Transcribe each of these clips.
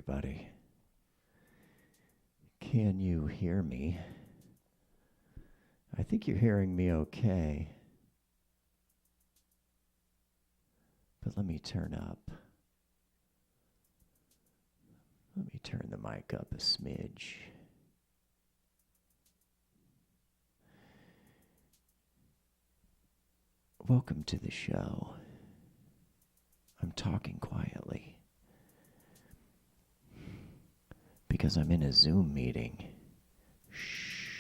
everybody. Can you hear me? I think you're hearing me okay. But let me turn up. Let me turn the mic up a smidge. Welcome to the show. I'm talking quietly because I'm in a Zoom meeting. Shh.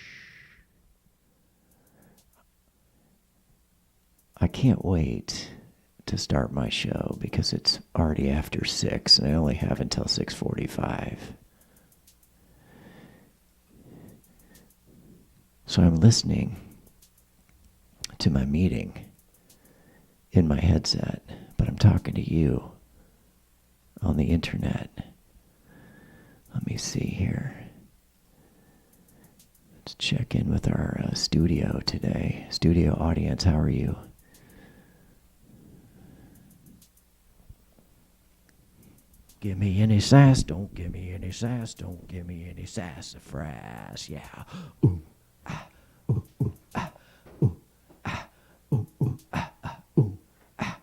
I can't wait to start my show because it's already after 6 and I only have until 6:45. So I'm listening to my meeting in my headset, but I'm talking to you on the internet. Let me see here. Let's check in with our studio today. Studio audience, how are you? Give me any sass, don't give me any sass, don't give me any SASS-A-FRASS, yeah. Ooh, ah, ooh, ooh, ah, ooh, ah, ooh, ooh, ah, ah, ooh, ah,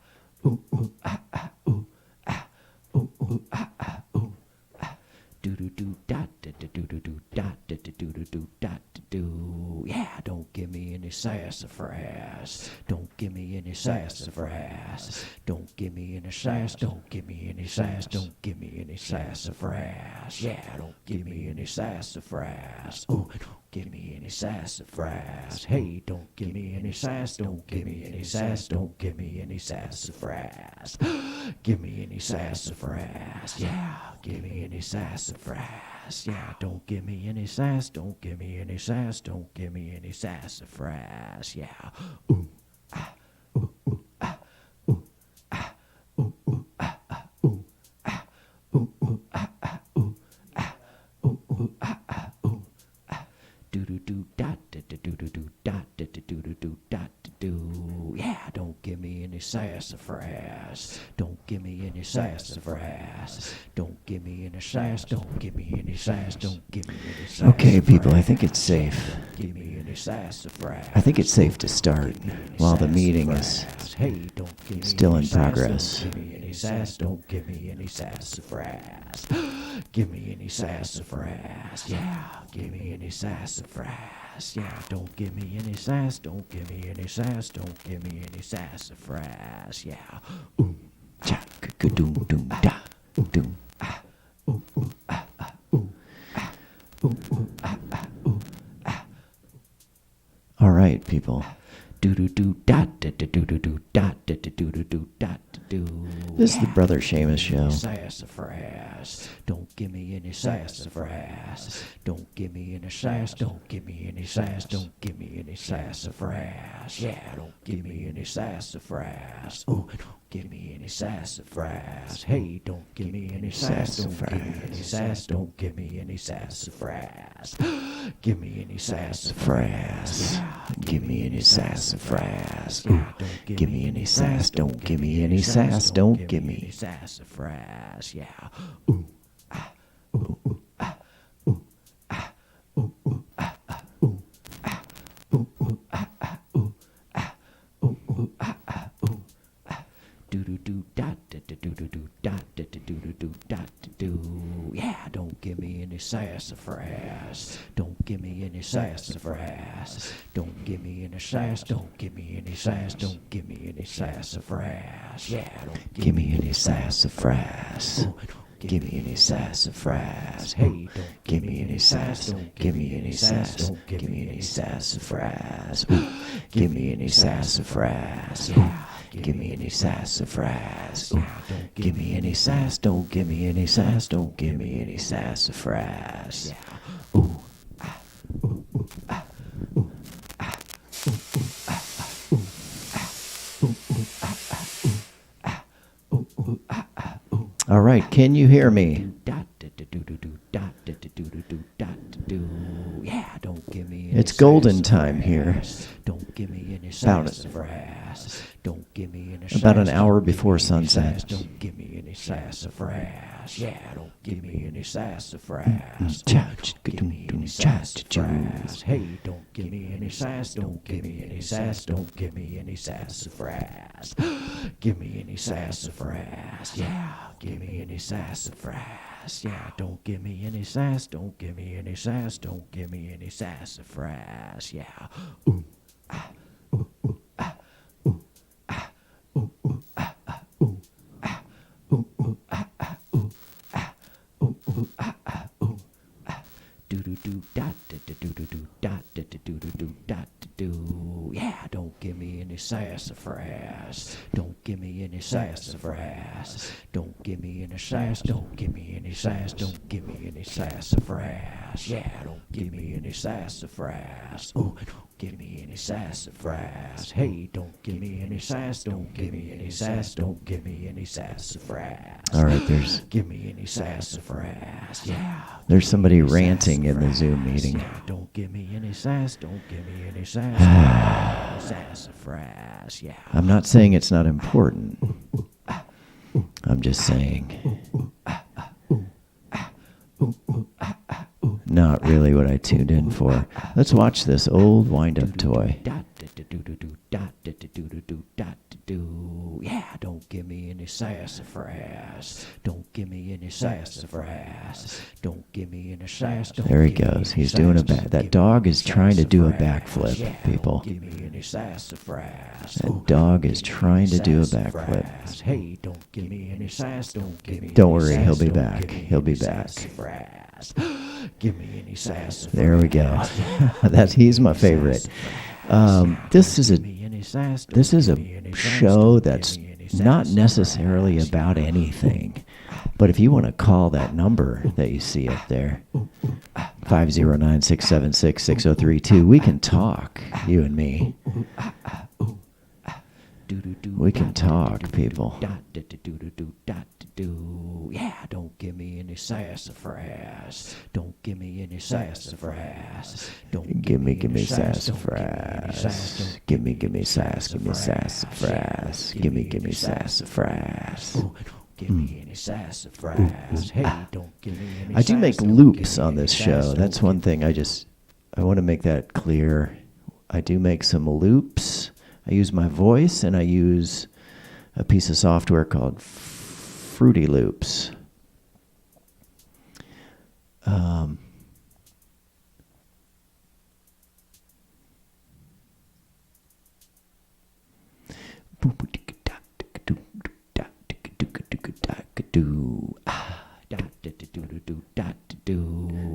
ooh, ooh, ah, ah, ooh, ah, ooh, ooh, ah, ah, ooh, ah. Do-do-do, dot, do-do-do, dot, do-do-do, dot, do. Yeah, don't give me any SASS-A-FRASS. Don't give me any SASS-A-FRASS. Don't give me any sass. Don't give me any sass. Don't give me any SASS-A-FRASS. Yeah, don't give me any SASS-A-FRASS. Oh, don't give me any SASS-A-FRASS. Hey, don't give me any sass. Don't give me any sass. Don't give me any SASS-A-FRASS. Give me any SASS-A-FRASS. Yeah, give me any SASS-A-FRASS. Yeah, don't give me any sass. Don't give me any sass. Don't give me any SASS-A-FRASS. Yeah. Ooh, ah, ooh, ooh, ah, ooh, ah, ooh, ooh, ah, ah, ooh, ah, ooh, ooh, ah, ah, ooh, ah, ooh, ooh, ah, ah, ooh, ah. Do-do-do, dot, do-do-do, dot, do-do-do, dot, do. Yeah, don't give me any SASS-A-FRASS. Don't give me any SASS-A-FRASS. Don't give me any sass. Don't give me any sass. Don't give me any sass. Okay, people, I think it's safe. Give me any SASS-A-FRASS. I think it's safe to start while the meeting is Hey, don't give me still any in sass, progress. Don't give me any sass. Don't give me any SASS-A-FRASS. Give me any SASS-A-FRASS. Yeah, give me any SASS-A-FRASS. Yeah, don't give me any sass. Don't give me any sass. Don't give me any SASS-A-FRASS. Yeah. Ooh, cha, doom, doom, da, doom. ooh, ooh, ah, ah, ooh, ah, ooh, ooh, ah, ah, ooh, ah. All right, people. Do-do-do, dot, do-do-do, dot, do-do-do, dot, do. This is the Brother Seamus show. SASS-A-FRASS. Don't give me any SASS-A-FRASS. Don't give me any sass. Don't give me any sass. Don't give me any SASS-A-FRASS. Yeah, don't give me any SASS-A-FRASS. Oh, don't give me any SASS-A-FRASS. Hey, don't give me any sass. Don't give me any sass. Don't give me any SASS-A-FRASS. Give me any SASS-A-FRASS. Give me any SASS-A-FRASS. Give me any sass. Don't give me any sass. Don't give me any SASS-A-FRASS. Yeah. Ooh, ah, ooh, ooh, ah, ooh, ah, ooh, ooh, ah, ah, ooh, ah, ooh, ooh, ah, ah, ooh, ah, ooh, ooh, ah, ah, ooh, ah. Do-do-do, dot, do-do-do, dot, do-do-do, dot, do. Yeah, don't give me any SASS-A-FRASS. Don't give me any SASS-A-FRASS. Don't give me any sass. Don't give me any sass. Don't give me any SASS-A-FRASS. Yeah, don't give me any SASS-A-FRASS. Oh, don't Give me any SASS-A-FRASS. Hey, don't Give me any sass. Don't Give me any sass. Don't Give me any SASS-A-FRASS. Give Give me any SASS-A-FRASS. Give me any SASS-A-FRASS. Give me any sass. Don't give me any sass. Don't give me any SASS-A-FRASS. Yeah. Ooh, ah, ooh, ooh, ah, ooh, ah, ooh, ooh, ah, ah, ooh, ah, ooh, ooh, ah, ah, ooh, ah, ooh, ooh, ah, ah, ooh. All right, can you hear me? Yeah, don't give me any It's golden time here. Don't give me any About sassafras. Don't give me any About an sass. hour Don't give before me any sunset. sass. Don't give me any sassafras. Yeah, don't give me any sassafras. Cha-ch, Don't give me any sassafras. Hey, don't give me any sass. Don't give me any sass. Don't give me any sassafras. Give me any sassafras. Yeah, give me any sassafras. Yeah, don't give me any sass. Don't give me any sass. Don't give me any sassafras. Yeah. Do do do dot do do do do do dot do do do do do dot do. Yeah, don't give me any sassafras. Don't give me any sassafras. Don't give me any sass. Don't give me any sass. Don't give me any sassafras. Yeah, don't give me any sassafras. Oh, don't give me any sassafras. Hey, don't give me any sass. Don't give me any sass. Don't give me any sassafras. All right, there's Give me any sassafras. Yeah. there's somebody ranting in the Zoom meeting. Yeah, don't give me any sass. Don't give me any sass. Sassafras. Yeah. I'm not saying it's not important. I'm just saying not really what I tuned in for. Let's watch this old wind-up toy. Yeah, don't give me any sassafras. Don't give me any sassafras. Don't give me any sass. There he goes. He's doing a back. That dog is trying to do a backflip, people. Give me any sassafras. That dog is trying to do a backflip. Hey, don't give me any sass. Don't give me. Don't worry, he'll be back. He'll be back. Give me any sassafras. There we go. He's my favorite. This is a show that's not necessarily about anything. But if you want to call that number that you see up there, 509-676-6032, we can talk, you and me. We can talk, people. Yeah, don't give me any sassafras. Don't give me any sassafras. Don't Give me sassafras. Give me sassafras. Give me sassafras. Give me any sassafras. Hey, don't give me any. I do make loops on this show. That's one thing I want to make that clear. I do make some loops. I use my voice and I use a piece of software called Fruity Loops.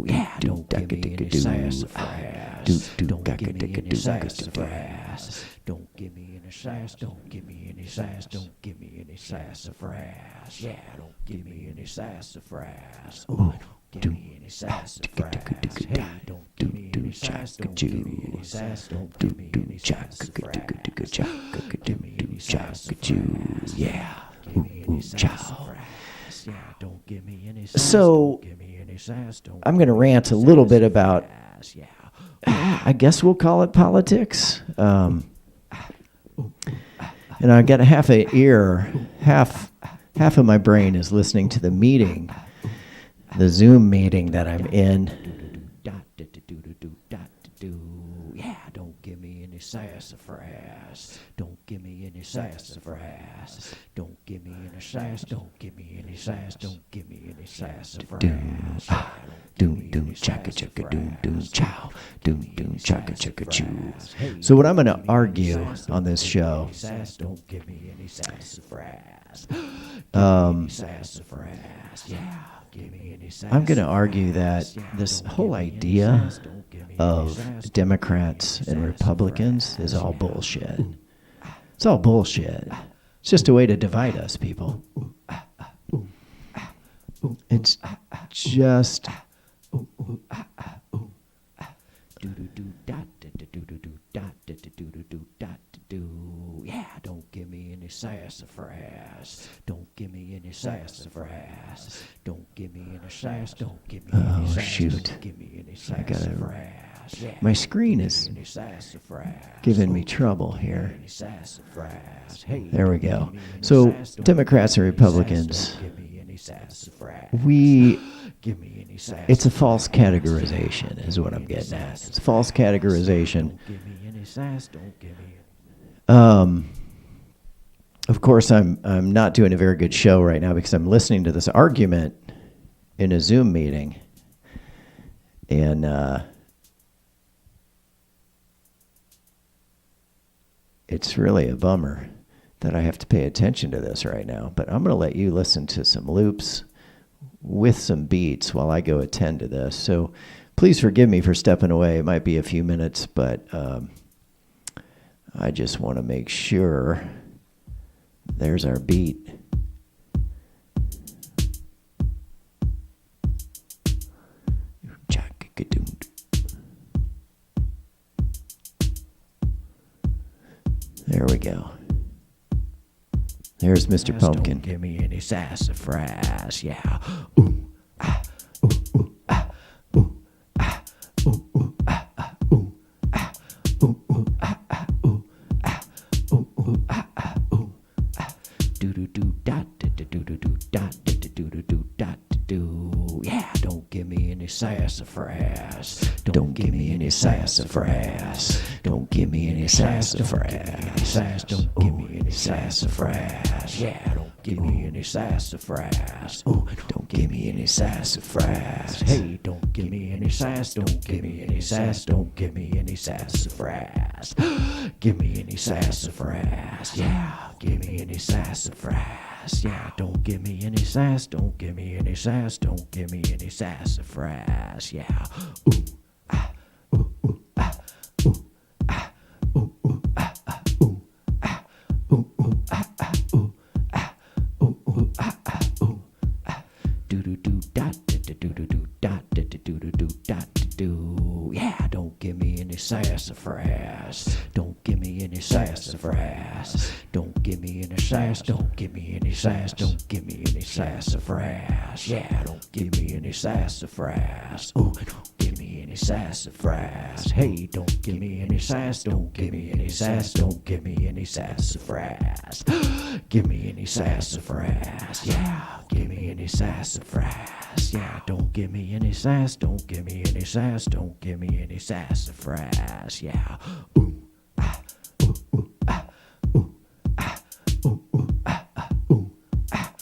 Yeah, don't give me any sassafras. Don't give me any sassafras. Don't give me any sass. Don't give me any sass. Don't give me any sassafras. Yeah, don't give me any sassafras. Oh, don't give me any sassafras. Hey, don't give me any sass. Don't give me any sass. Don't give me any sassafras. Give me any sassafras. Yeah, give me any sassafras. Yeah, don't give me any sass. So, Don't give me any sass. Don't I'm going to rant a little bit about, yeah. I guess we'll call it politics. And I got a half a ear, half of my brain is listening to the meeting, the Zoom meeting that I'm in. Yeah, don't give me any sassafras. Don't give me any sassafras. Don't give me any sass. Don't give me any sass. Don't give me any sassafras. Doom doom chaka chaka doom doom chow doom doom chaka chaka choo. So what I'm going to argue on this show, Don't give me any sassafras. Sassafras. Yeah, give me any sassafras. I'm going to argue that this whole idea of Democrats and Republicans is all bullshit. It's all bullshit. It's just a way to divide us, people. It's just Yeah, don't give me any sassafras. Don't give me any sassafras. Don't give me any sass. Don't give me any sass. shoot. Don't give me any I gotta sassafras. My screen is giving me trouble here. There we go. So, Democrats and Republicans, it's a false categorization is what I'm getting at. It's a false categorization. Of course, I'm not doing a very good show right now because I'm listening to this argument in a Zoom meeting. And it's really a bummer that I have to pay attention to this right now. But I'm going to let you listen to some loops with some beats while I go attend to this. So please forgive me for stepping away. It might be a few minutes, but I just want to make sure. There's our beat. There we go. There's Mr. Pumpkin. Don't give me any sassafras, yeah. Yeah, don't give me any sassafras. Don't give me any sassafras. Don't give me any sassafras. Don't give me any sassafras. Yeah, don't give me any sassafras. Oh, don't give me any sassafras. Hey, don't give me any sass. Don't give me any sass. Don't give me any sassafras. Give me any sassafras. Yeah, give me any sassafras. Yeah, don't give me any sass. Don't give me any sass. Don't give me any sassafras. Yeah. Ooh, ah, ooh, ooh, ah, ooh, ah, ooh, ooh, ah, ah, ooh, ah, ooh, ooh, ah, ah, ooh, ah, ooh, ooh, ah, ah, ooh, ah. Do do do dot do do do do dot do do do do dot do. Yeah, don't give me any sassafras. Don't give me any sassafras. Don't give me any sass. Don't give me any sass. Don't give me any sassafras. Yeah, don't give me any sassafras. Oh, don't give me any sassafras. Hey, don't give me any sass. Don't give me any sass. Don't give me any sassafras. Give me any sassafras. Yeah, give me any sassafras. Yeah, don't give me any sass. Don't give me any sass. Don't give me any sassafras. Yeah. Ooh, ah, ooh, ooh, ah, ooh, ah, ooh, ooh, ah, ah, ooh, ah,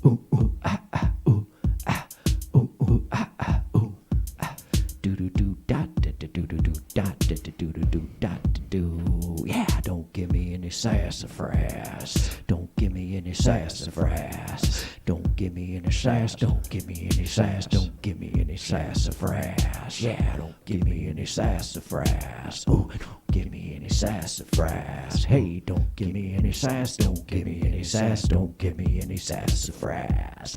ooh, ooh, ah, ah, ooh, ah, ooh, ooh, ah, ah, ooh, ah. Do do do dot do do do do dot do do do do dot do. Yeah, don't give me any sassafras. Don't give me any sassafras. Don't give me any sass. Don't give me any sass. Don't give me any sassafras. Yeah, don't give me any sassafras. Oh, don't give me any sassafras. Hey, don't give me any sass. Don't give me any sass. Don't give me any sassafras.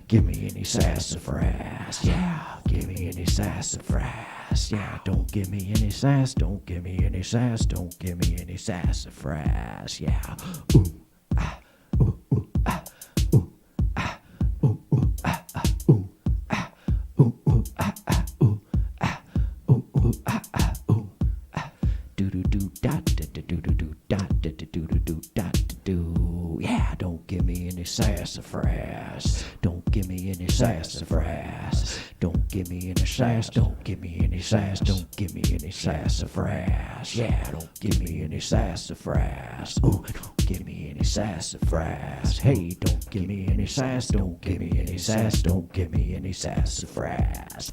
Give me any sassafras. Yeah, give me any sassafras. Yeah, don't give me any sass. Don't give me any sass. Don't give me any sassafras. Yeah. Ooh, ah, ooh, ooh, ah, ooh, ah, ooh, ooh, ah, ah, ooh, ah, ooh, ooh, ah, ah, ooh, ah, ooh, ooh, ah, ah, ooh, ah. Do do do dot do do do do dot do do do do dot do. Yeah, don't give me any sassafras. Don't give me any sassafras. Don't give me any sass. Don't give me any sass. Don't give me any sassafras. Yeah, don't give me any sassafras. Oh, don't give me any sassafras. Hey, don't give me any sass. Don't give me any sass. Don't give me any sassafras.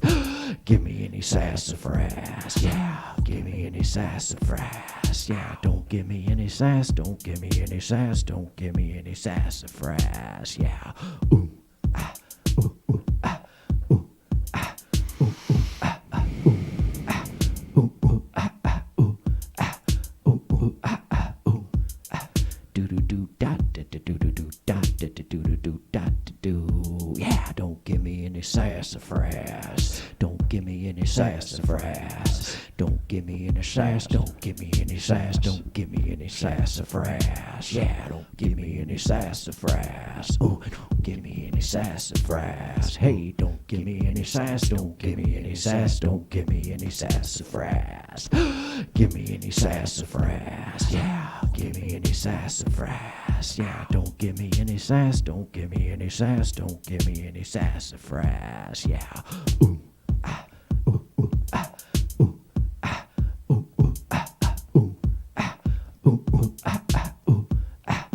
Give me any sassafras. Yeah, give me any sassafras. Yeah, don't give me any sass. Don't give me any sass. Don't give me any sassafras. Yeah. Ooh, ah, ooh, ooh, ah, ooh, ah, ooh, ooh, ah, ah, ooh, ah, ooh, ooh, ah, ah, ooh, ah, ooh, ooh, ah, ah, ooh, ah. Do do do dot do do do do dot do do do do dot do. Yeah, don't give me any sassafras. Don't give me any sassafras. Don't give give me any sass, don't give me any sass, don't give me any sassafras. Yeah, don't give me any sassafras. Oh, don't give me any sassafras. Hey, don't give me any sass, don't give me any sass, don't give me any sassafras. Give me any sassafras. Yeah, give me any sassafras. Yeah, don't give me any sass, don't give me any sass, don't give me any sassafras. Yeah. Ooh, ah, ooh, ooh, ah, ooh, ah, ooh, ooh, ah, ah, ooh, ah, ooh, ooh, ah, ah, ooh, ah,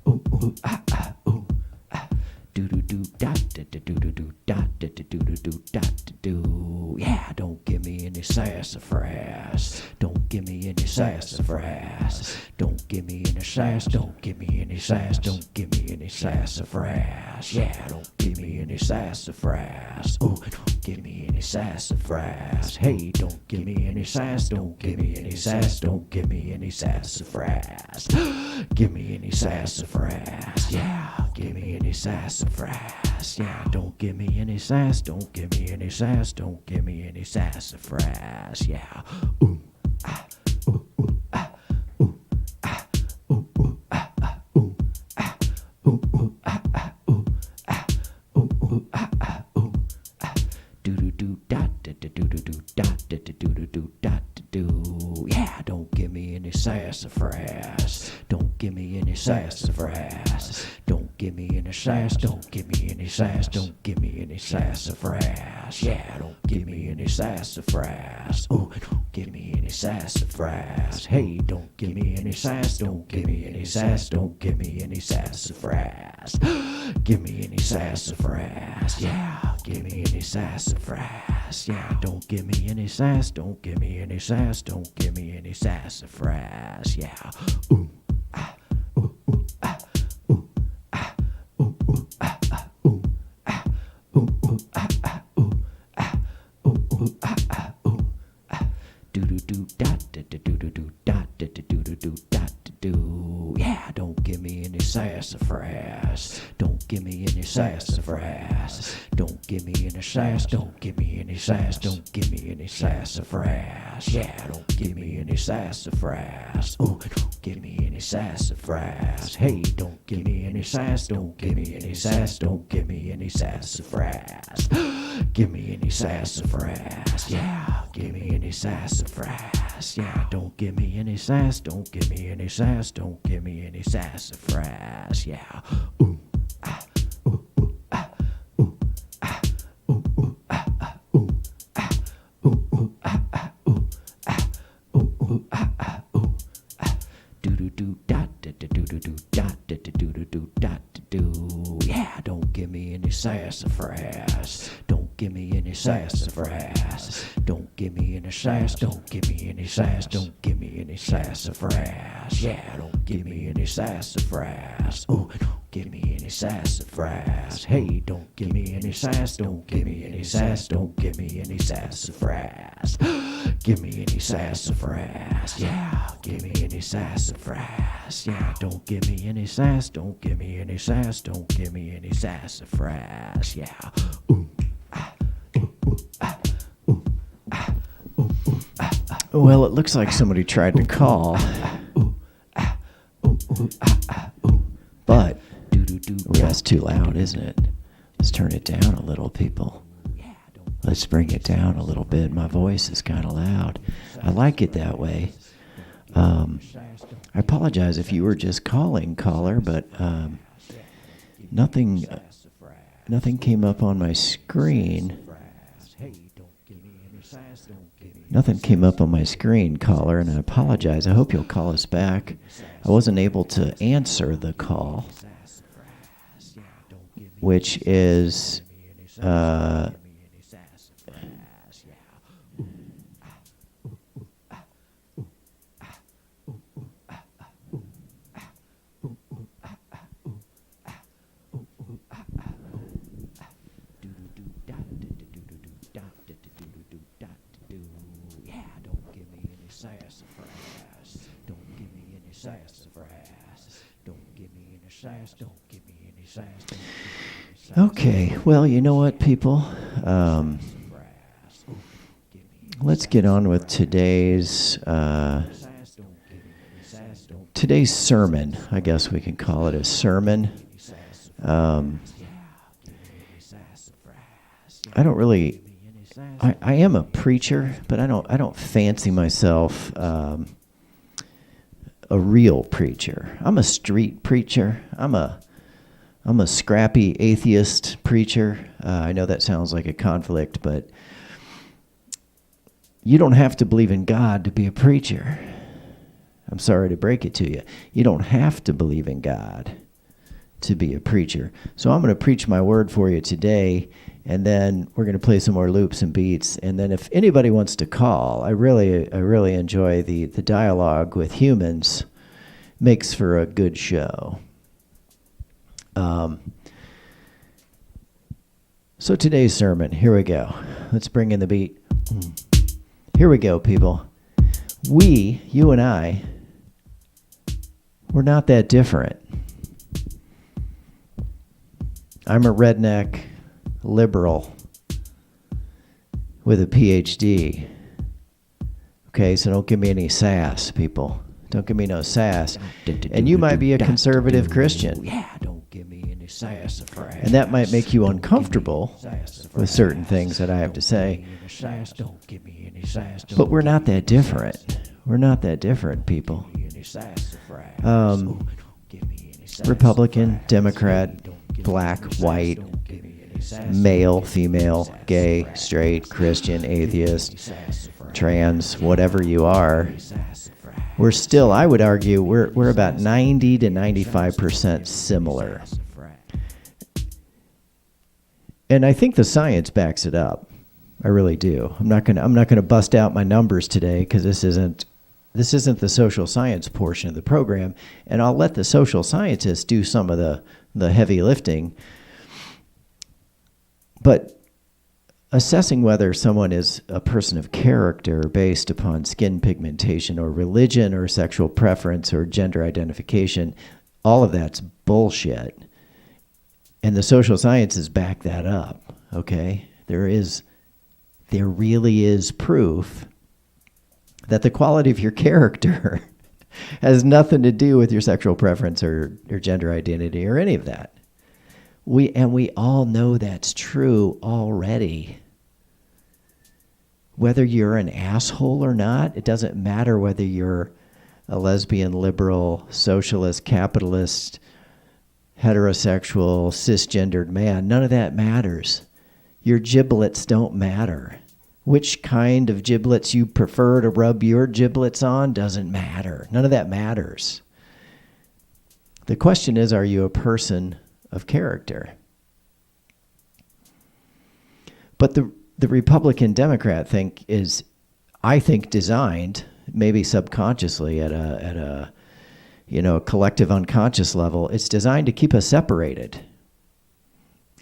ooh, ooh, ah, ah, ooh, ah. Do do do da da da do do do da da da do do do da da do. Yeah, don't give me any sassafras. Don't give me any sassafras. Don't give me any sass. Don't give me any sass. Don't give me any sassafras. Yeah, don't give me any sassafras. Oh, don't give me any sassafras. Hey, don't give me any sass. Don't give me any sass. Don't give me any sassafras. Give me any sassafras. Yeah, give me any sassafras. Yeah, don't give me any sass. Don't give me any sass. Don't give me any sassafras. Yeah. Ooh, ah, ooh, ooh, ah, ooh, ah, ooh, ooh, ah, ah, ooh, ah, ooh, ooh, ah, ah, ooh, ah, ooh, ooh, ah, ah, ooh, ah. Do do do da da da do do do da da da do do do da da do. Yeah, don't give me any sassafras. Don't give me any sassafras. Don't give me any sass. Don't give me any sass. Don't give me any sassafras. Yeah, don't give me any sassafras. Oh, don't give me any sassafras. Hey, don't give me any sass. Don't give me any sass. Don't give me any sassafras. Give me any sassafras. Yeah, give me any sassafras. Yeah, don't give me any sass. Don't give me any sass. Don't give me any sassafras. Yeah. Ooh, ah, ooh, ooh, ah, ooh, ah, ooh, ooh, ah, ah, ooh, ah, ooh, ooh, ah, ah, ooh, ah, ooh, ooh, ah, ah, ooh, ah. Do do do da da da do do do da da da do do do da da do. Yeah, don't give me any sassafras. Don't give me any sassafras. Don't give me any sass. Don't give me any sass. Don't give me any sassafras. Yeah, don't give me any sassafras. Oh, don't give me any sassafras. Hey, don't give me any sass. Don't give me any sass. Don't give me any sassafras. Give me any sassafras. Yeah, give me any sassafras. Yeah, don't give me any sass. Don't give me any sass. Don't give me any sassafras. Yeah. Ooh, ah, ooh, ooh, ah, ooh, ah, ooh, ooh, ah, ah, ooh, ah, ooh, ooh, ah, ah, ooh, ah, ooh, ooh, ah, ah, ooh, ah. Do do do da da da do do do da da da do do do da da do. Yeah, don't give me any sassafras. Don't give me any sassafras. Don't give me any sass. Don't give me any sass. Don't give me any sassafras. Yeah, don't give me any sassafras. Oh, don't give me any sassafras. Hey, don't give me any sass. Don't give me any sass. Don't give me any sassafras. Give me any sassafras. Yeah, give me any sassafras. Yeah, don't give me any sass. Don't give me any sass. Don't give me any sassafras. Yeah. Ooh, ah, ooh, ooh, ah, ooh, ah, ooh, ooh, ah, ah. Well, it looks like somebody tried to call, but that's too loud, isn't it? Let's turn it down a little, people. Let's bring it down a little bit. My voice is kind of loud. I like it that way. I apologize if you were just calling, caller, but nothing came up on my screen. Nothing came up on my screen, caller, and I apologize. I hope you'll call us back. I wasn't able to answer the call, which is sassafras. Don't give me any sassafras. Don't give me any sass. Don't give me any sass. okay. Well, you know what, people? let's get on with today's sermon. I guess we can call it a sermon. I don't really. I am a preacher, but I don't fancy myself a real preacher. I'm a street preacher. I'm a scrappy atheist preacher. I know that sounds like a conflict, but you don't have to believe in God to be a preacher. I'm sorry to break it to you. You don't have to believe in God to be a preacher. So I'm going to preach my word for you today, and then we're going to play some more loops and beats. And then if anybody wants to call, I really enjoy the dialogue with humans. Makes for a good show. So today's sermon, here we go. Let's bring in the beat. Here we go, people. You and I, we're not that different. I'm a redneck liberal with a PhD. Okay, so don't give me any sass, people. Don't give me no sass. And you might be a conservative Christian. Yeah, don't give me any SASS-A-FRASS. And that might make you uncomfortable with certain things that I have to say. Don't give me any sass. But we're not that different. We're not that different, people. Republican, Democrat, black, white, male, female, gay, straight, Christian, atheist, trans, whatever you are, we're still, I would argue, we're about 90 to 95% similar. And I think the science backs it up. I really do. I'm not gonna bust out my numbers today because this isn't the social science portion of the program, and I'll let the social scientists do some of the heavy lifting. But assessing whether someone is a person of character based upon skin pigmentation or religion or sexual preference or gender identification, all of that's bullshit. And the social sciences back that up, okay? There really is proof that the quality of your character has nothing to do with your sexual preference or gender identity or any of that. We all know that's true already. Whether you're an asshole or not, it doesn't matter whether you're a lesbian, liberal, socialist, capitalist, heterosexual, cisgendered man. None of that matters. Your giblets don't matter. Which kind of giblets you prefer to rub your giblets on doesn't matter. None of that matters. The question is, are you a person of character? But the Republican Democrat thing is, I think, designed, maybe subconsciously at a collective unconscious level, it's designed to keep us separated.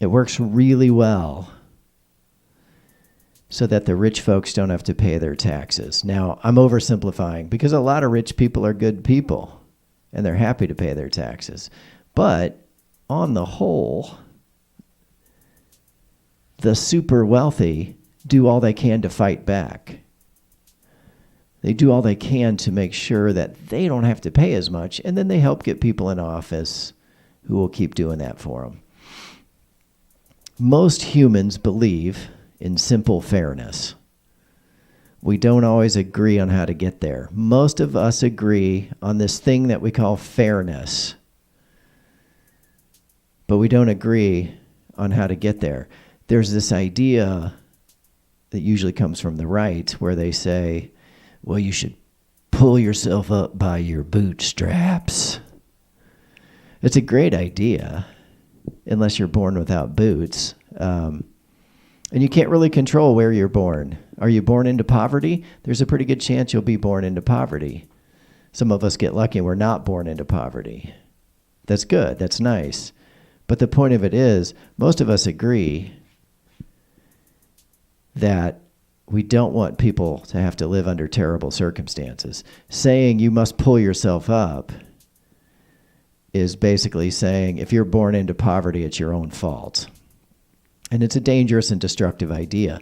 It works really well so that the rich folks don't have to pay their taxes. Now, I'm oversimplifying because a lot of rich people are good people and they're happy to pay their taxes. But on the whole, the super wealthy do all they can to fight back. They do all they can to make sure that they don't have to pay as much, and then they help get people in office who will keep doing that for them. Most humans believe in simple fairness. We don't always agree on how to get there. Most of us agree on this thing that we call fairness, but we don't agree on how to get there. There's this idea that usually comes from the right where they say, well, you should pull yourself up by your bootstraps. It's a great idea, unless you're born without boots. And you can't really control where you're born. Are you born into poverty? There's a pretty good chance you'll be born into poverty. Some of us get lucky and we're not born into poverty. That's good. That's nice. But the point of it is, most of us agree that we don't want people to have to live under terrible circumstances. Saying you must pull yourself up is basically saying if you're born into poverty, it's your own fault. And it's a dangerous and destructive idea.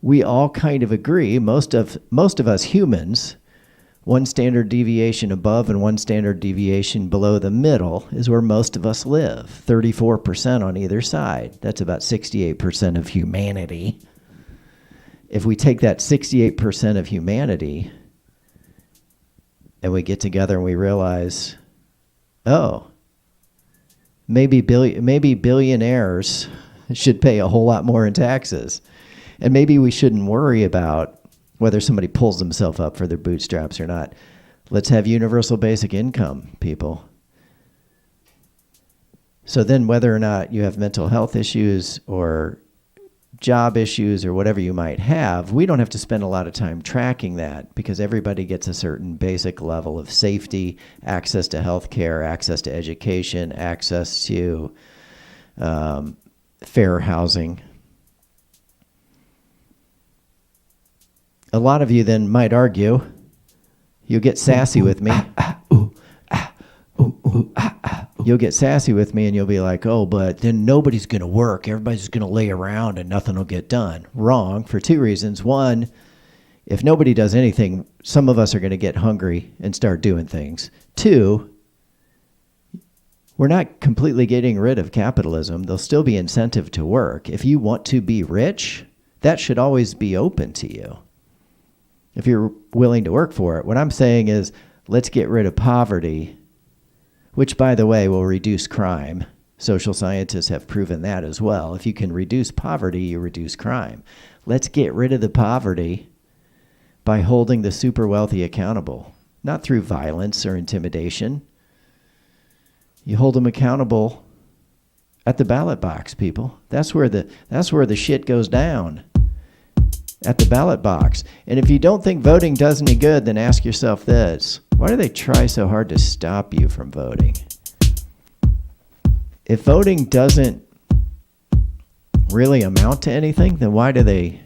we all kind of agree, most of us humans, one standard deviation above and one standard deviation below the middle is where most of us live. 34% on either side. That's about 68% of humanity. If we take that 68% of humanity and we get together and we realize, oh, maybe billionaires should pay a whole lot more in taxes. And maybe we shouldn't worry about whether somebody pulls themselves up for their bootstraps or not. Let's have universal basic income, people. So then whether or not you have mental health issues or job issues or whatever you might have, we don't have to spend a lot of time tracking that because everybody gets a certain basic level of safety, access to health care, access to education, access to fair housing. A lot of you then might argue, you'll get sassy with me. You'll get sassy with me and you'll be like, oh, but then nobody's going to work. Everybody's going to lay around and nothing will get done. Wrong, for two reasons. One, if nobody does anything, some of us are going to get hungry and start doing things. Two, we're not completely getting rid of capitalism. There'll still be incentive to work. If you want to be rich, that should always be open to you, if you're willing to work for it. What I'm saying is, let's get rid of poverty, which, by the way, will reduce crime. Social scientists have proven that as well. If you can reduce poverty, you reduce crime. Let's get rid of the poverty by holding the super wealthy accountable, not through violence or intimidation. You hold them accountable at the ballot box, people. That's where the shit goes down. At the ballot box. And if you don't think voting does any good, then ask yourself this. Why do they try so hard to stop you from voting? If voting doesn't really amount to anything, then why do they,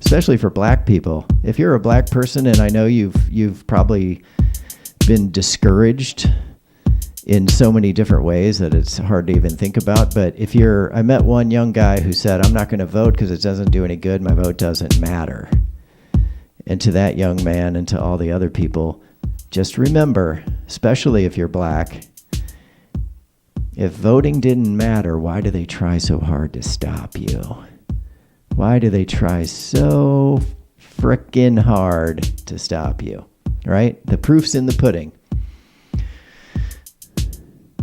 especially for black people, if you're a black person, and I know you've probably been discouraged in so many different ways that it's hard to even think about. But I met one young guy who said, I'm not going to vote because it doesn't do any good. My vote doesn't matter. And to that young man and to all the other people, just remember, especially if you're black, if voting didn't matter, why do they try so hard to stop you? Why do they try so frickin' hard to stop you? Right? The proof's in the pudding.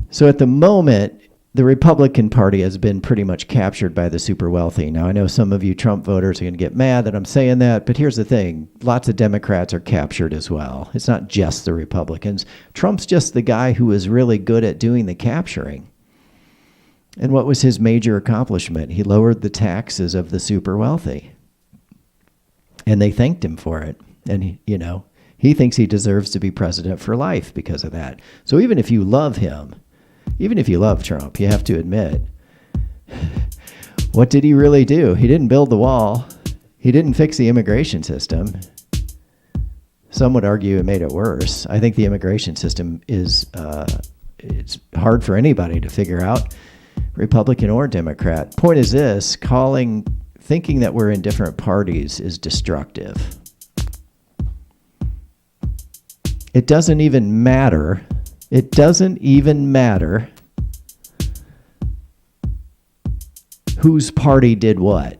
So at the moment, the Republican Party has been pretty much captured by the super wealthy. Now, I know some of you Trump voters are going to get mad that I'm saying that, but here's the thing. Lots of Democrats are captured as well. It's not just the Republicans. Trump's just the guy who is really good at doing the capturing. And what was his major accomplishment? He lowered the taxes of the super wealthy. And they thanked him for it. And, he thinks he deserves to be president for life because of that. So even if you love him, even if you love Trump, you have to admit, what did he really do? He didn't build the wall. He didn't fix the immigration system. Some would argue it made it worse. I think the immigration system is, it's hard for anybody to figure out, Republican or Democrat. Point is this, thinking that we're in different parties is destructive. It doesn't even matter. It doesn't even matter whose party did what.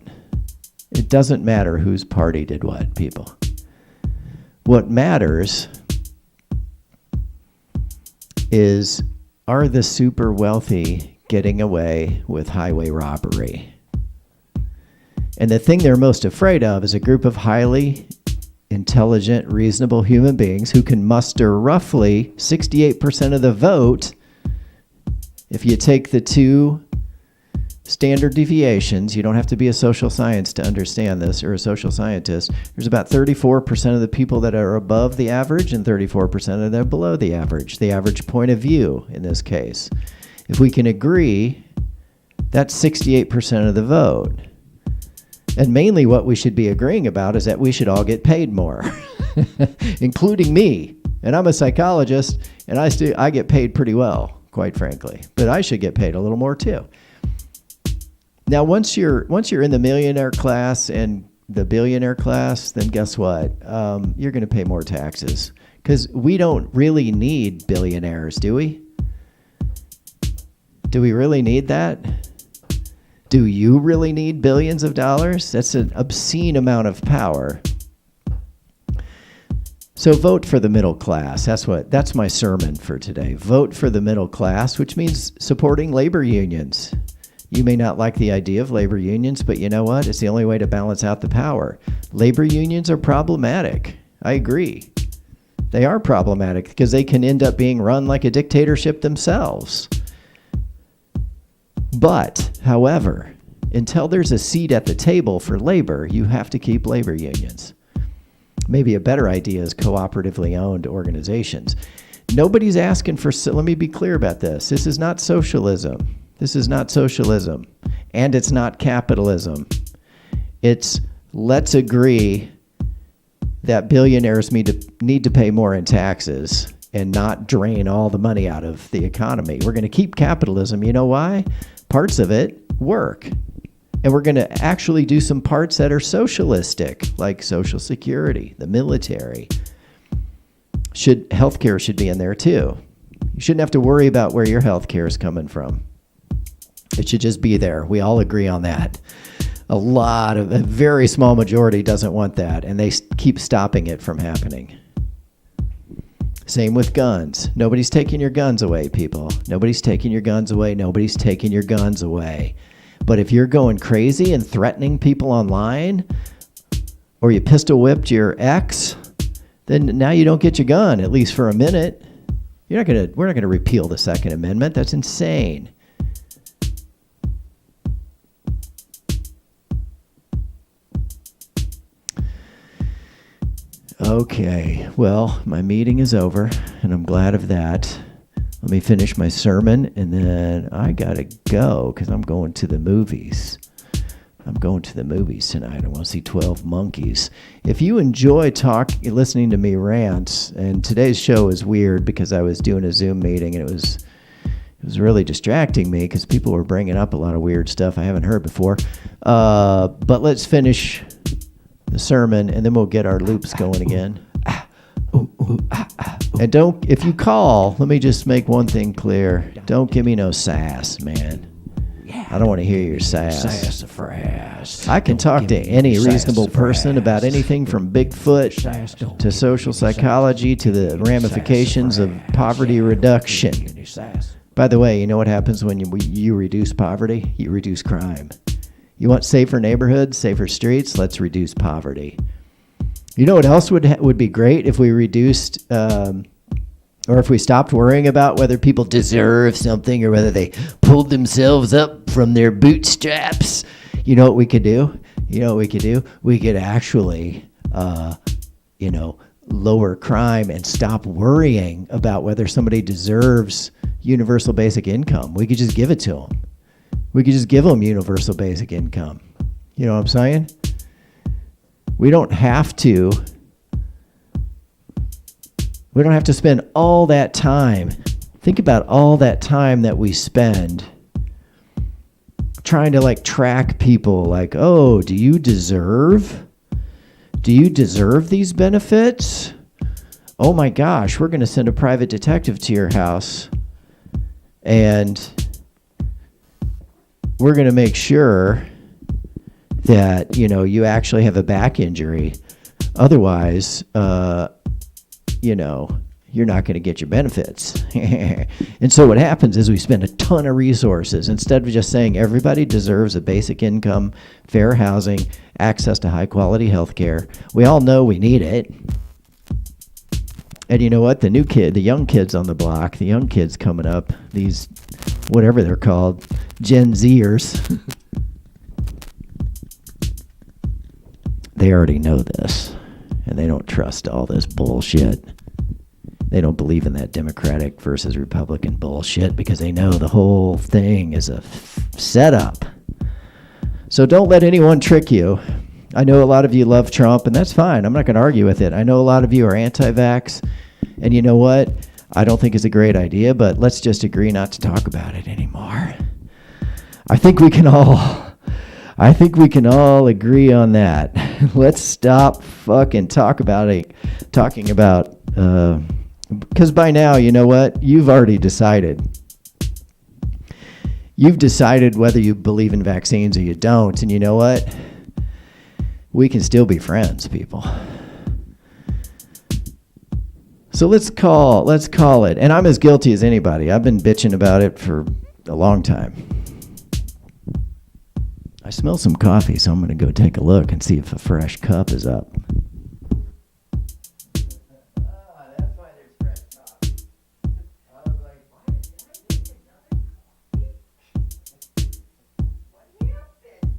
It doesn't matter whose party did what, people. What matters is, are the super wealthy getting away with highway robbery? And the thing they're most afraid of is a group of highly intelligent, reasonable human beings who can muster roughly 68% of the vote. If you take the two standard deviations, you don't have to be a social science to understand this, or a social scientist. There's about 34% of the people that are above the average and 34% of them below the average point of view in this case. If we can agree, that's 68% of the vote. And mainly what we should be agreeing about is that we should all get paid more, including me. And I'm a psychologist, and I get paid pretty well, quite frankly. But I should get paid a little more too. Now, once you're in the millionaire class and the billionaire class, then guess what? You're going to pay more taxes. Because we don't really need billionaires, do we? Do we really need that? Do you really need billions of dollars? That's an obscene amount of power. So vote for the middle class. That's my sermon for today. Vote for the middle class, which means supporting labor unions. You may not like the idea of labor unions, but you know what? It's the only way to balance out the power. Labor unions are problematic. I agree. They are problematic because they can end up being run like a dictatorship themselves. But, however, until there's a seat at the table for labor, you have to keep labor unions. Maybe a better idea is cooperatively owned organizations. Nobody's asking for, let me be clear about this. This is not socialism. This is not socialism. And it's not capitalism. It's let's agree that billionaires need to pay more in taxes and not drain all the money out of the economy. We're going to keep capitalism. You know why? Parts of it work. And we're going to actually do some parts that are socialistic, like Social Security, the military. Healthcare should be in there too. You shouldn't have to worry about where your healthcare is coming from. It should just be there. We all agree on that. A very small majority doesn't want that, and they keep stopping it from happening. Same with guns. Nobody's taking your guns away, people. Nobody's taking your guns away. Nobody's taking your guns away. But if you're going crazy and threatening people online, or you pistol whipped your ex, then now you don't get your gun, at least for a minute. We're not gonna repeal the Second Amendment. That's insane. Okay, well, my meeting is over, and I'm glad of that. Let me finish my sermon, and then I gotta go, because I'm going to the movies. I'm going to the movies tonight. I want to see 12 Monkeys. If you enjoy listening to me rant, and today's show is weird because I was doing a Zoom meeting, and it was really distracting me because people were bringing up a lot of weird stuff I haven't heard before. But let's finish the sermon, and then we'll get our loops going again. And if you call, let me just make one thing clear. Don't give me no sass, man. I don't want to hear your sass. SASS-A-FRASS. I can talk to any reasonable person about anything from Bigfoot to social psychology to the ramifications of poverty reduction. By the way, you know what happens when you reduce poverty? You reduce crime. You want safer neighborhoods, safer streets? Let's reduce poverty. You know what else would be great if we reduced, or if we stopped worrying about whether people deserve something or whether they pulled themselves up from their bootstraps? You know what we could do? We could actually, lower crime and stop worrying about whether somebody deserves universal basic income. We could just give it to them. We could just give them universal basic income. You know what I'm saying? We don't have to spend all that time. Think about all that time that we spend trying to track people oh, do you deserve these benefits? Oh my gosh, we're going to send a private detective to your house and we're going to make sure that, you actually have a back injury. Otherwise, you're not going to get your benefits. And so what happens is we spend a ton of resources instead of just saying everybody deserves a basic income, fair housing, access to high quality health care. We all know we need it. And you know what? The young kids on the block, the young kids coming up, these, whatever they're called, Gen Zers, they already know this, and they don't trust all this bullshit. They don't believe in that Democratic versus Republican bullshit because they know the whole thing is a setup. So don't let anyone trick you. I know a lot of you love Trump, and that's fine. I'm not going to argue with it. I know a lot of you are anti-vax, and you know what? I don't think it's a great idea, but let's just agree not to talk about it anymore. I think we can all I think we can all agree on that. Let's stop fucking talking about, because by now, you know what? You've already decided. You've decided whether you believe in vaccines or you don't, and you know what? We can still be friends, people. So let's call it, and I'm as guilty as anybody. I've been bitching about it for a long time. I smell some coffee, so I'm going to go take a look and see if a fresh cup is up. That's why there's fresh coffee. I was like, why did I make another coffee? What happened?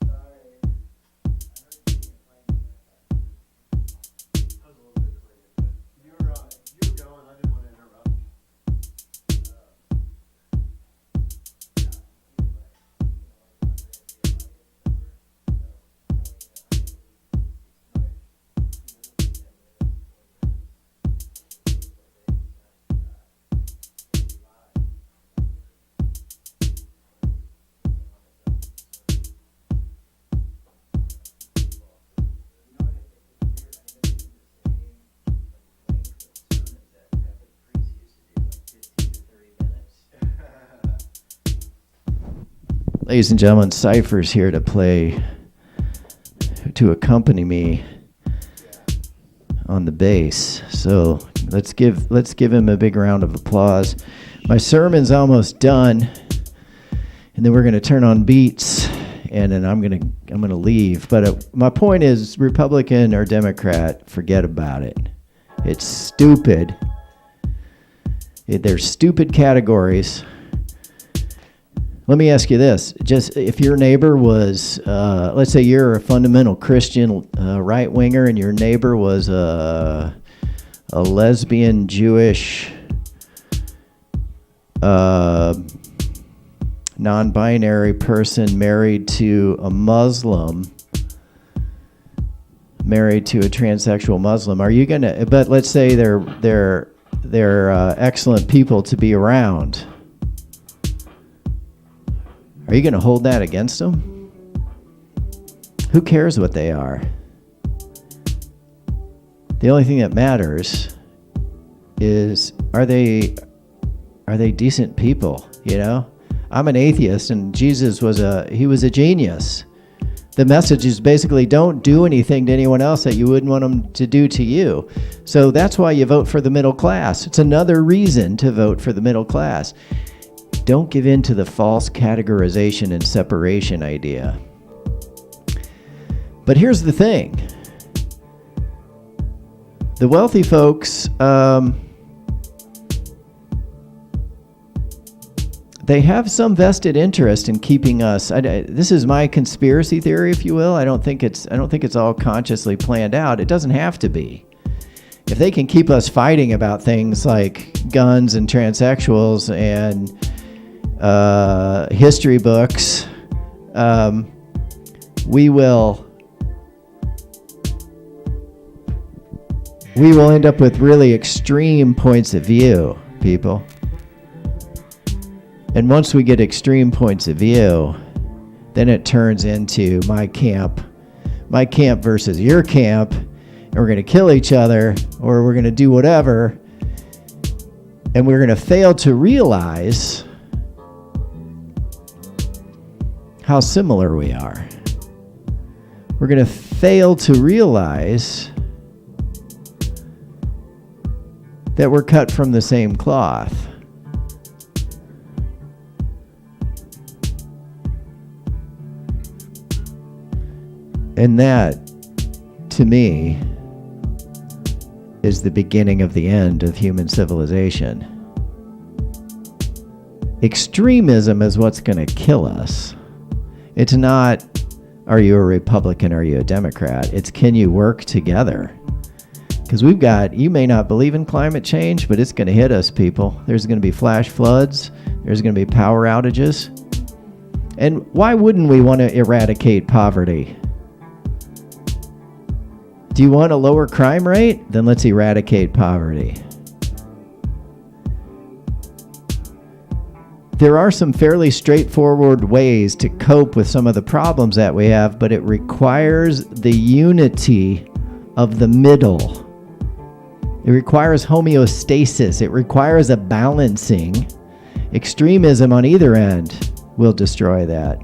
Sorry. I heard you can't find it. I was a little bit late, but you were going. I didn't want to interrupt. Ladies and gentlemen, Cypher's here to accompany me on the bass. So let's give him a big round of applause. My sermon's almost done, and then we're going to turn on beats, and then I'm gonna leave. But my point is, Republican or Democrat, forget about it. It's stupid. They're stupid categories. Let me ask you this. Just if your neighbor was, let's say you're a fundamental Christian right-winger and your neighbor was a lesbian Jewish non-binary person married to a Muslim, married to a transsexual Muslim, are you going to, but let's say they're excellent people to be around. Are you going to hold that against them? Who cares what they are? The only thing that matters is, are they decent people, you know? I'm an atheist, and Jesus was a genius. The message is basically, don't do anything to anyone else that you wouldn't want them to do to you. So that's why you vote for the middle class. It's another reason to vote for the middle class. Don't give in to the false categorization and separation idea. But here's the thing. The wealthy folks, they have some vested interest in keeping us. This is my conspiracy theory, if you will. I don't think it's all consciously planned out. It doesn't have to be. If they can keep us fighting about things like guns and transsexuals and history books, we will end up with really extreme points of view, people. And once we get extreme points of view, then it turns into my camp versus your camp, and we're going to kill each other, or we're going to do whatever, and we're going to fail to realize how similar we are. We're going to fail to realize that we're cut from the same cloth. And that, to me, is the beginning of the end of human civilization. Extremism is what's going to kill us. It's not, are you a Republican, are you a Democrat? It's, can you work together? Because you may not believe in climate change, but it's going to hit us, people. There's going to be flash floods. There's going to be power outages. And why wouldn't we want to eradicate poverty? Do you want a lower crime rate? Then let's eradicate poverty. there are some fairly straightforward ways to cope with some of the problems that we have, but it requires the unity of the middle. It requires homeostasis. It requires a balancing. Extremism on either end will destroy that.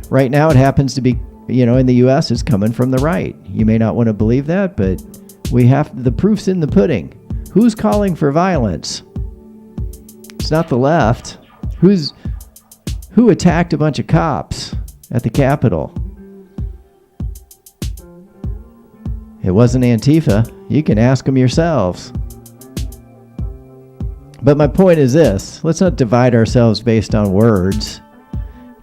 Right now it happens to be, in the U.S. it's coming from the right. You may not want to believe that, but the proof's in the pudding. Who's calling for violence? It's not the left. Who attacked a bunch of cops at the Capitol? It wasn't Antifa. You can ask them yourselves. But my point is this. Let's not divide ourselves based on words,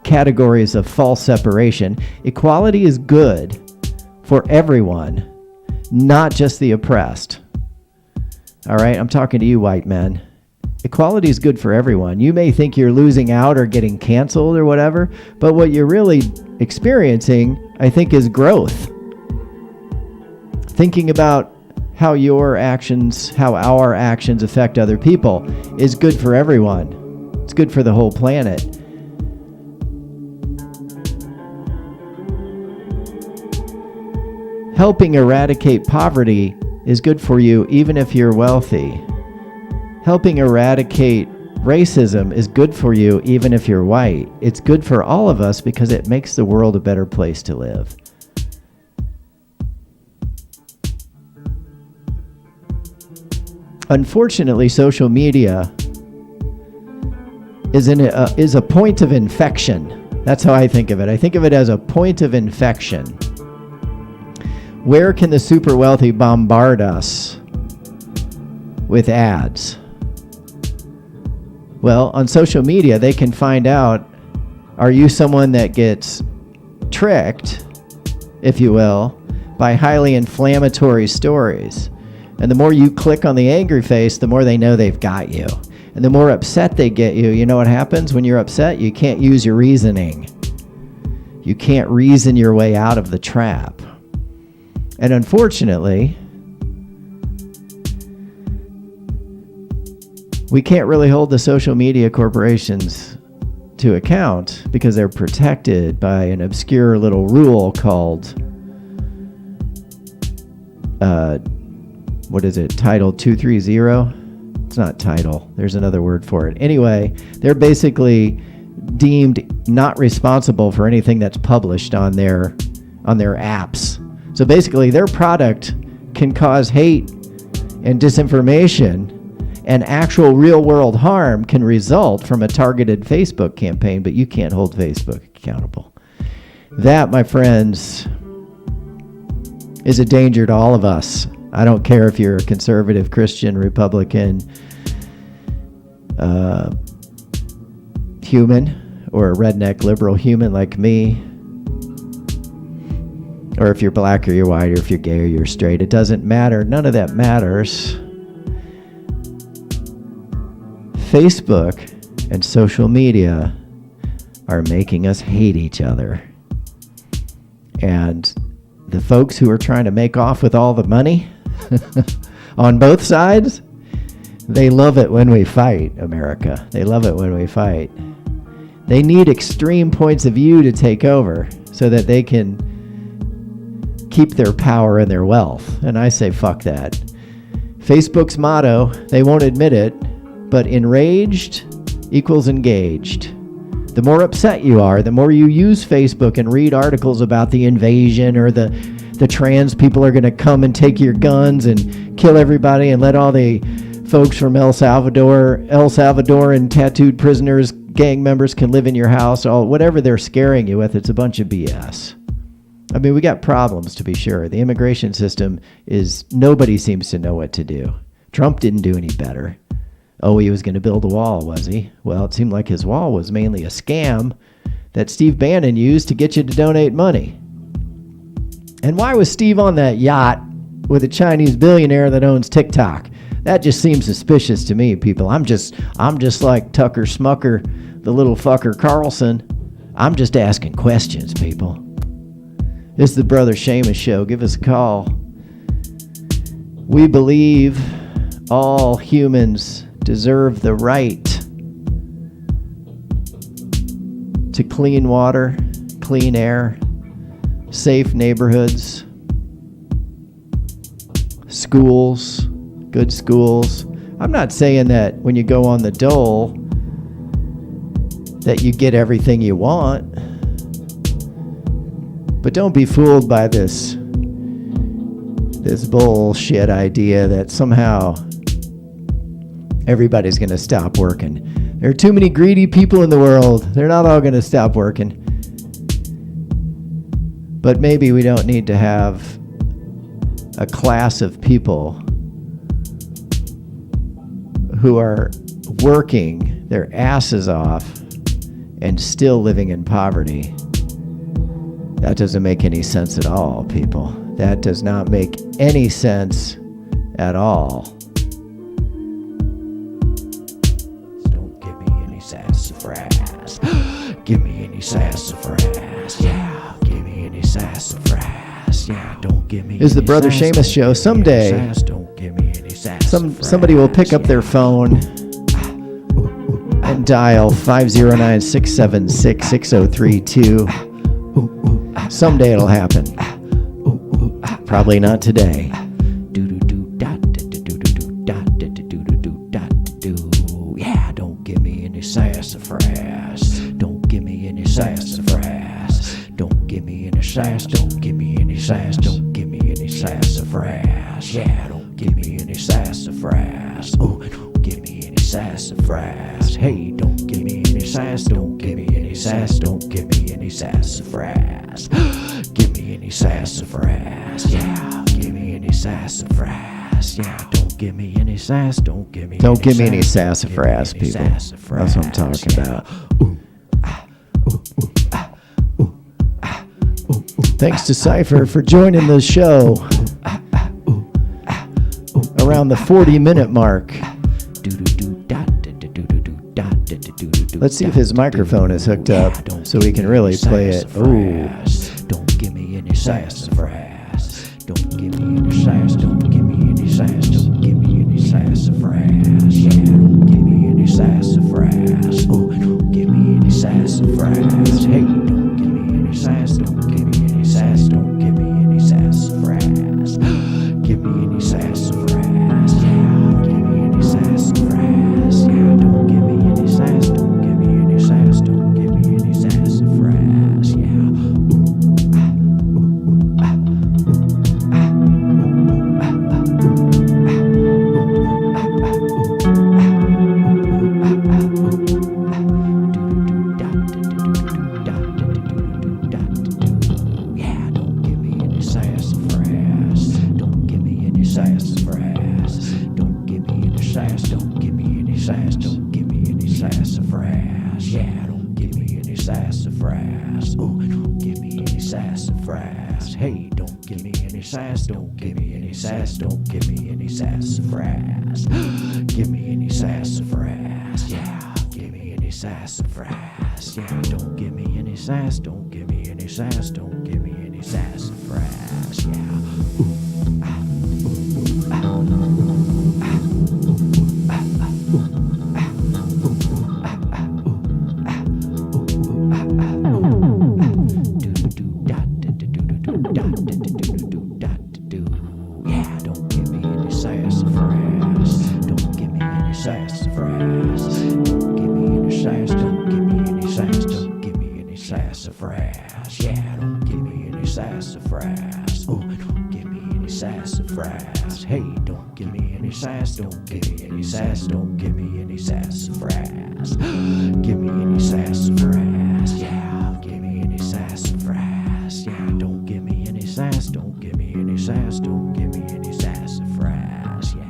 categories of false separation. Equality is good for everyone, not just the oppressed. All right? I'm talking to you, white men. Equality is good for everyone. You may think you're losing out or getting canceled or whatever, but what you're really experiencing, I think, is growth. Thinking about how our actions affect other people is good for everyone. It's good for the whole planet. Helping eradicate poverty is good for you even if you're wealthy. Helping eradicate racism is good for you even if you're white. It's good for all of us because it makes the world a better place to live. Unfortunately, social media is a point of infection. That's how I think of it. I think of it as a point of infection. Where can the super wealthy bombard us with ads? Well, on social media, they can find out, are you someone that gets tricked, if you will, by highly inflammatory stories? And the more you click on the angry face, the more they know they've got you. And the more upset they get you know what happens when you're upset? You can't use your reasoning. You can't reason your way out of the trap. And unfortunately, we can't really hold the social media corporations to account because they're protected by an obscure little rule called what is it, Title 230? It's not title. There's another word for it. Anyway, they're basically deemed not responsible for anything that's published on their apps. So basically, their product can cause hate and disinformation, and actual real-world harm can result from a targeted Facebook campaign, but you can't hold Facebook accountable. That, my friends, is a danger to all of us. I don't care if you're a conservative, Christian, Republican, human, or a redneck liberal human like me, or if you're black or you're white, or if you're gay or you're straight. It doesn't matter. None of that matters. Facebook and social media are making us hate each other. And the folks who are trying to make off with all the money on both sides, they love it when we fight, America. They love it when we fight. They need extreme points of view to take over so that they can keep their power and their wealth. And I say, fuck that. Facebook's motto, they won't admit it, but enraged equals engaged. The more upset you are, the more you use Facebook and read articles about the invasion or the trans people are going to come and take your guns and kill everybody and let all the folks from El Salvador and tattooed prisoners, gang members can live in your house, whatever they're scaring you with, it's a bunch of BS. I mean, we got problems, to be sure. The immigration system nobody seems to know what to do. Trump didn't do any better. Oh, he was going to build a wall, was he? Well, it seemed like his wall was mainly a scam that Steve Bannon used to get you to donate money. And why was Steve on that yacht with a Chinese billionaire that owns TikTok? That just seems suspicious to me, people. I'm just like Tucker Smucker, the little fucker Carlson. I'm just asking questions, people. This is the Brother Seamus Show. Give us a call. We believe all humans deserve the right to clean water, clean air, safe neighborhoods, schools, good schools. I'm not saying that when you go on the dole that you get everything you want, but don't be fooled by this bullshit idea that somehow everybody's going to stop working. There are too many greedy people in the world. They're not all going to stop working. But maybe we don't need to have a class of people who are working their asses off and still living in poverty. That doesn't make any sense at all, people. That does not make any sense at all. Don't give me any sassafras. Give me any sassafras. Yeah, give me any sassafras. Yeah, don't give me. Is the Brother Seamus show someday? Don't give me any sassafras. Somebody will pick up their phone and dial 509-676-6032. Someday it'll happen. Probably not today. Yeah, don't give me any sassafras. Don't give me any sassafras. Don't give me any sass. Don't give me any sass. Don't give me any sassafras. Yeah, don't give me any sassafras. Oh, don't give me any sassafras. Hey, don't give me any sass. Don't give me any sass. Don't give me any sassafras. Give me any sassafras. Yeah, give me any sassafras. Yeah, don't give me any sass. Don't give me. Don't give me any sassafras, people. That's what I'm talking about. Thanks to Cypher for joining the show around the 40-minute mark. Let's see if his microphone is hooked up so we can really play it. Ooh. Don't give me any sassafras. Don't give me any sass. Don't give me any sass. Don't give me any sassafras. Yeah, don't give me any sassafras. Oh, don't give me any sassafras. Hey, don't give me any sass. Don't give me any sass. Don't give me any sassafras. Give me any sassafras. Yeah, give me any sassafras. Yeah, don't give me any sass. Don't give me any sass. Don't give me any sassafras. Yeah. Yeah, don't give me any sassafras. Don't give me any sassafras. Don't give me any sass. Don't give me any sass. Don't give me any sassafras. Yeah, don't give me any sassafras. Oh, don't give me any sassafras. Hey, don't give me any sass. Don't give me any sass. Don't give me any sassafras. Give me any sassafras. Yeah, give me any sassafras. Yeah, don't give me any sass. Don't give me any sass. Don't give me any sassafras. Yeah. Yeah, don't give me any sassafras. Don't give me any sassafras. Don't give me any sass. Don't give me any sass. Don't give me any sassafras. Yeah, don't give me any sassafras. Oh, don't give me any sassafras. Hey, don't give me any sass. Don't give me any sass. Don't give me any sassafras. Give me any sassafras. Yeah, give me any sassafras. Yeah, don't give me any sass. Don't give me any sass. Don't give me any sassafras. Yeah.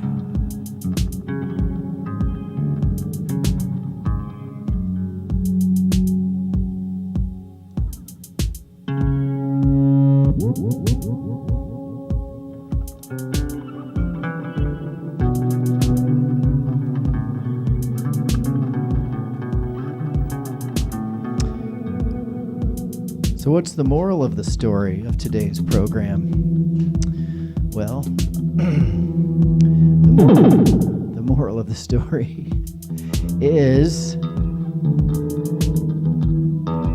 So what's the moral of the story of today's program? Well, the moral of the story is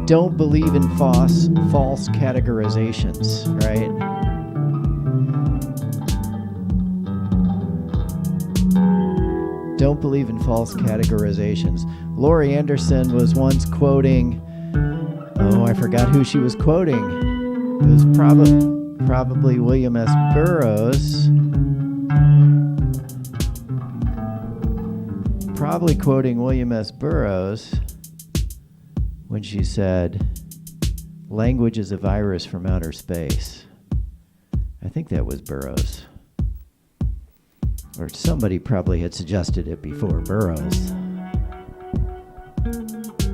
don't believe in false categorizations, right? Don't believe in false categorizations. Laurie Anderson was once quoting, I forgot who she was quoting. It was probably William S. Burroughs. Probably quoting William S. Burroughs when she said, "Language is a virus from outer space." I think that was Burroughs. Or somebody probably had suggested it before Burroughs.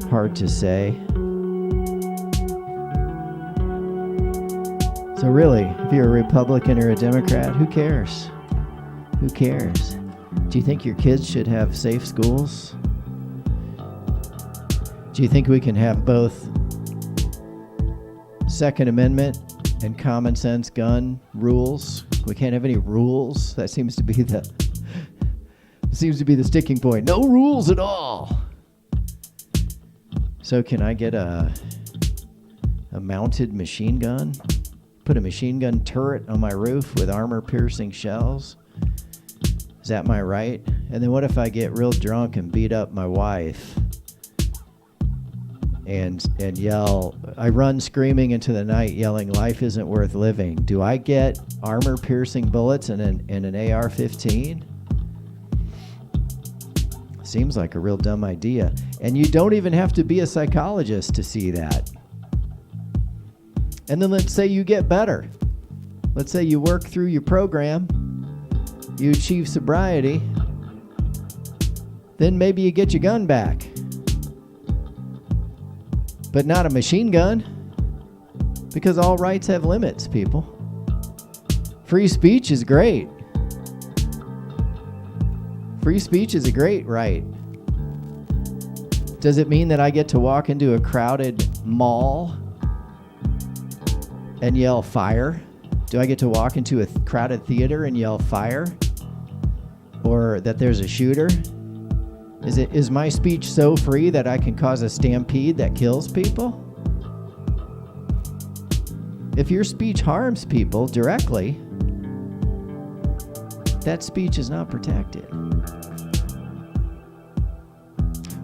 Hard to say. So really, if you're a Republican or a Democrat, who cares? Who cares? Do you think your kids should have safe schools? Do you think we can have both Second Amendment and common sense gun rules? We can't have any rules. That seems to be the sticking point. No rules at all. So can I get a mounted machine gun? Put a machine gun turret on my roof with armor-piercing shells? Is that my right? And then what if I get real drunk and beat up my wife and yell, I run screaming into the night yelling, "Life isn't worth living"? Do I get armor-piercing bullets and an AR-15? Seems like a real dumb idea. And you don't even have to be a psychologist to see that. And then let's say you get better. Let's say you work through your program, you achieve sobriety, then maybe you get your gun back. But not a machine gun, because all rights have limits, people. Free speech is great. Free speech is a great right. Does it mean that I get to walk into a crowded mall and yell fire? Do I get to walk into a crowded theater and yell fire? Or that there's a shooter? Is my speech so free that I can cause a stampede that kills people? If your speech harms people directly, that speech is not protected.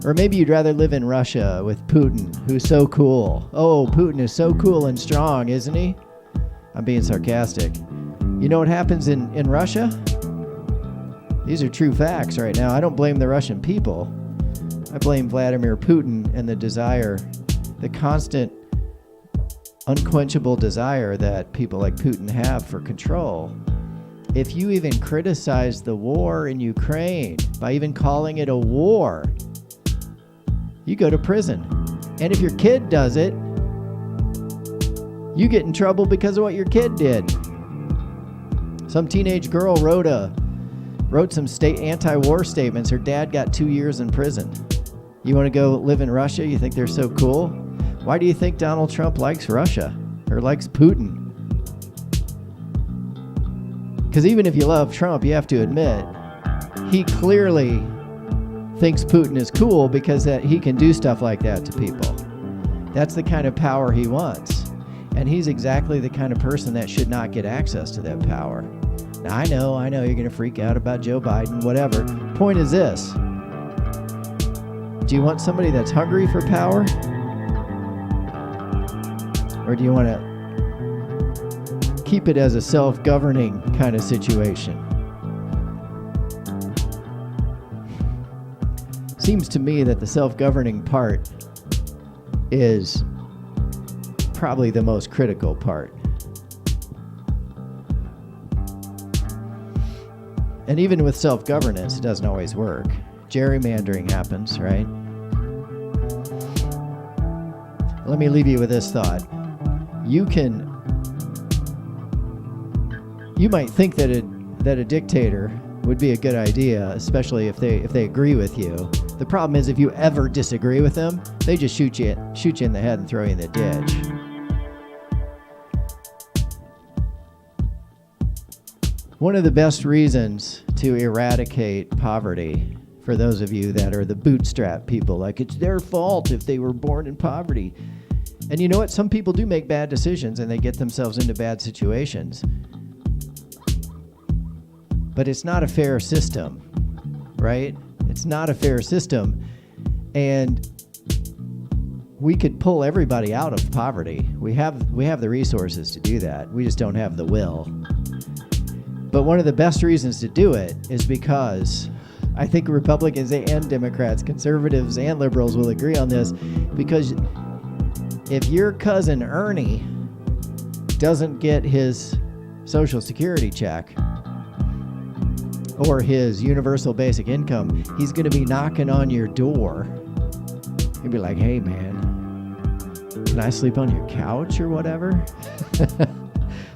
Or maybe you'd rather live in Russia with Putin, who's so cool. Oh, Putin is so cool and strong, isn't he? I'm being sarcastic. You know what happens in Russia? These are true facts right now. I don't blame the Russian people. I blame Vladimir Putin and the constant, unquenchable desire that people like Putin have for control. If you even criticize the war in Ukraine by even calling it a war, you go to prison. And if your kid does it, you get in trouble because of what your kid did. Some teenage girl wrote some anti-war statements. Her dad got 2 years in prison. You want to go live in Russia? You think they're so cool? Why do you think Donald Trump likes Russia or likes Putin? Because even if you love Trump, you have to admit, he clearly thinks Putin is cool because that he can do stuff like that to people. That's the kind of power he wants. And he's exactly the kind of person that should not get access to that power. Now, I know you're going to freak out about Joe Biden, whatever. Point is this. Do you want somebody that's hungry for power? Or do you want to keep it as a self-governing kind of situation? Seems to me that the self-governing part is probably the most critical part. And even with self-governance, it doesn't always work. Gerrymandering happens, right? Let me leave you with this thought. You might think that a dictator would be a good idea, especially if they agree with you. The problem is if you ever disagree with them, they just shoot you in the head and throw you in the ditch. One of the best reasons to eradicate poverty, for those of you that are the bootstrap people, like it's their fault if they were born in poverty. And you know what? Some people do make bad decisions and they get themselves into bad situations. But it's not a fair system, right? It's not a fair system. And we could pull everybody out of poverty. We have the resources to do that. We just don't have the will. But one of the best reasons to do it is because I think Republicans and Democrats, conservatives and liberals will agree on this, because if your cousin Ernie doesn't get his Social Security check or his universal basic income, he's going to be knocking on your door. He'll be like, hey, man, can I sleep on your couch or whatever?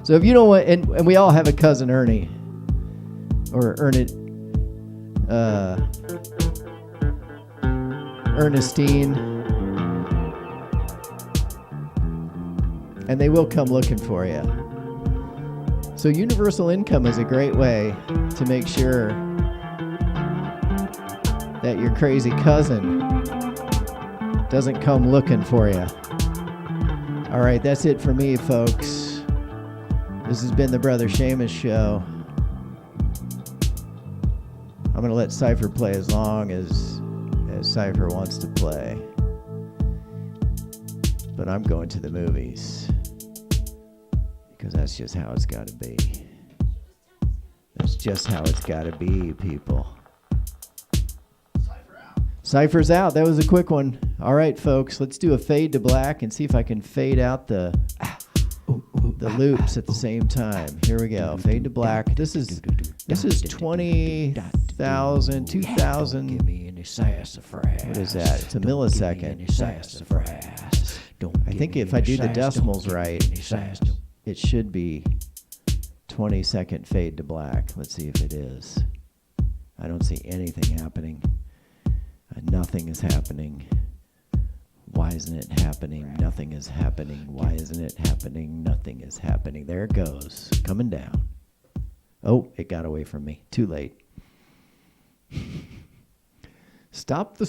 So if you don't want, and we all have a cousin Ernie, or Ernestine, and they will come looking for you. So universal income is a great way to make sure that your crazy cousin doesn't come looking for you. All right, that's it for me, folks. This has been the Brother Seamus Show. I'm going to let Cypher play as long as Cypher wants to play. But I'm going to the movies. Because that's just how it's got to be. That's just how it's got to be, people. Cypher's out. That was a quick one. All right, folks, let's do a fade to black and see if I can fade out the loops at the same time. Here we go. Fade to black. This is 20,000, 2,000. Give me any sassafras. What is that? It's a millisecond. Sassafras. I think if I do the decimals right, it should be 20-second fade to black. Let's see if it is. I don't see anything happening. Nothing is happening. Why isn't it happening? Nothing is happening. Why isn't it happening? Nothing is happening. There it goes. Coming down. Oh, it got away from me. Too late. Stop the